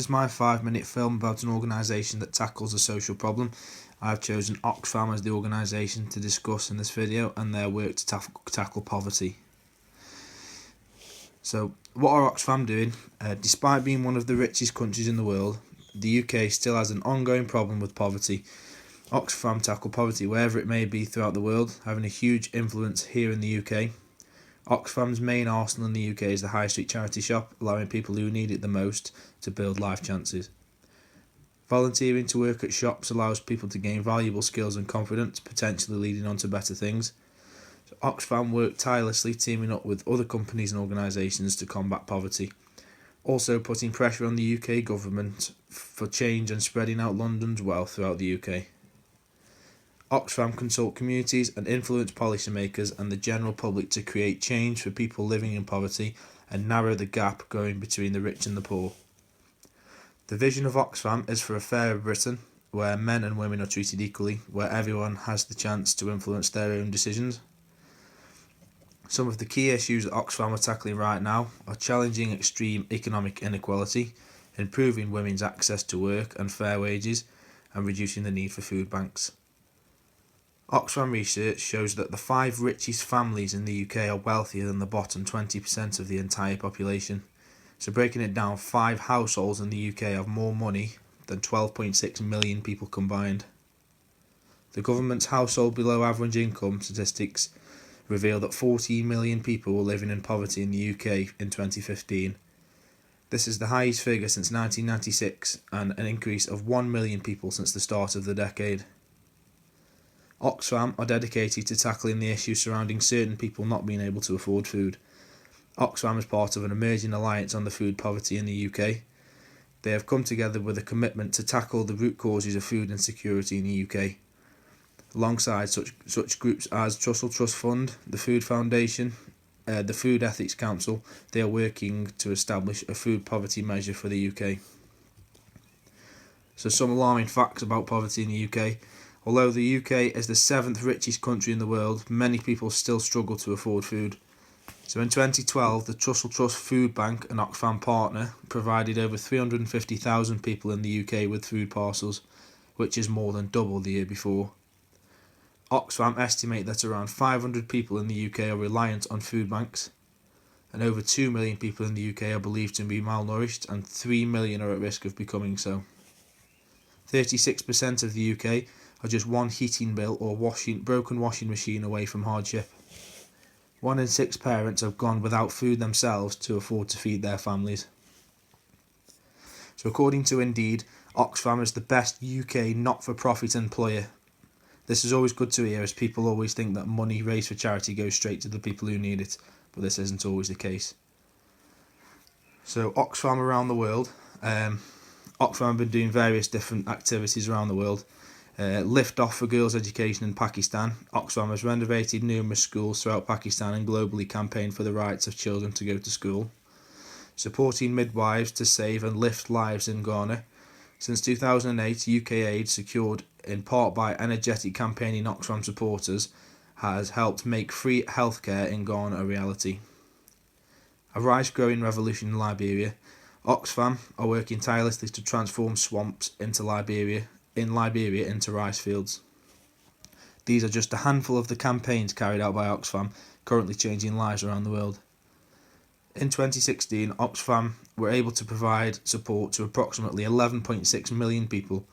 is my 5-minute film about an organisation that tackles a social problem. I've chosen Oxfam as the organisation to discuss in this video and their work to tackle poverty. So, what are Oxfam doing? Despite being one of the richest countries in the world, the UK still has an ongoing problem with poverty. Oxfam tackle poverty wherever it may be throughout the world, having a huge influence here in the UK. Oxfam's main arsenal in the UK is the High Street charity shop, allowing people who need it the most to build life chances. Volunteering to work at shops allows people to gain valuable skills and confidence, potentially leading on to better things. So Oxfam work tirelessly, teaming up with other companies and organisations to combat poverty. Also putting pressure on the UK government for change and spreading out London's wealth throughout the UK. Oxfam consult communities and influence policymakers and the general public to create change for people living in poverty and narrow the gap growing between the rich and the poor. The vision of Oxfam is for a fairer Britain, where men and women are treated equally, where everyone has the chance to influence their own decisions. Some of the key issues that Oxfam are tackling right now are challenging extreme economic inequality, improving women's access to work and fair wages, and reducing the need for food banks. Oxfam research shows that the 5 richest families in the UK are wealthier than the bottom 20% of the entire population. So breaking it down, 5 households in the UK have more money than 12.6 million people combined. The government's household below average income statistics reveal that 14 million people were living in poverty in the UK in 2015. This is the highest figure since 1996 and an increase of 1 million people since the start of the decade. Oxfam are dedicated to tackling the issues surrounding certain people not being able to afford food. Oxfam is part of an emerging alliance on the food poverty in the UK. They have come together with a commitment to tackle the root causes of food insecurity in the UK. Alongside such groups as Trussell Trust Fund, the Food Foundation, the Food Ethics Council, they are working to establish a food poverty measure for the UK. So some alarming facts about poverty in the UK. Although the UK is the 7th richest country in the world, many people still struggle to afford food. So in 2012, the Trussell Trust Food Bank, an Oxfam partner, provided over 350,000 people in the UK with food parcels, which is more than double the year before. Oxfam estimate that around 500 people in the UK are reliant on food banks, and over 2 million people in the UK are believed to be malnourished, and 3 million are at risk of becoming so. 36% of the UK are just one heating bill or broken washing machine away from hardship. 1 in 6 parents have gone without food themselves to afford to feed their families. So according to Indeed, Oxfam is the best UK not-for-profit employer. This is always good to hear, as people always think that money raised for charity goes straight to the people who need it, but this isn't always the case. So Oxfam around the world. Oxfam have been doing various different activities around the world. Lift off for girls' education in Pakistan. Oxfam has renovated numerous schools throughout Pakistan and globally campaigned for the rights of children to go to school. Supporting midwives to save and lift lives in Ghana. Since 2008, UK aid, secured in part by energetic campaigning Oxfam supporters, has helped make free healthcare in Ghana a reality. A rice-growing revolution in Liberia. Oxfam are working tirelessly to transform swamps in Liberia into rice fields. These are just a handful of the campaigns carried out by Oxfam, currently changing lives around the world. In 2016, Oxfam were able to provide support to approximately 11.6 million people,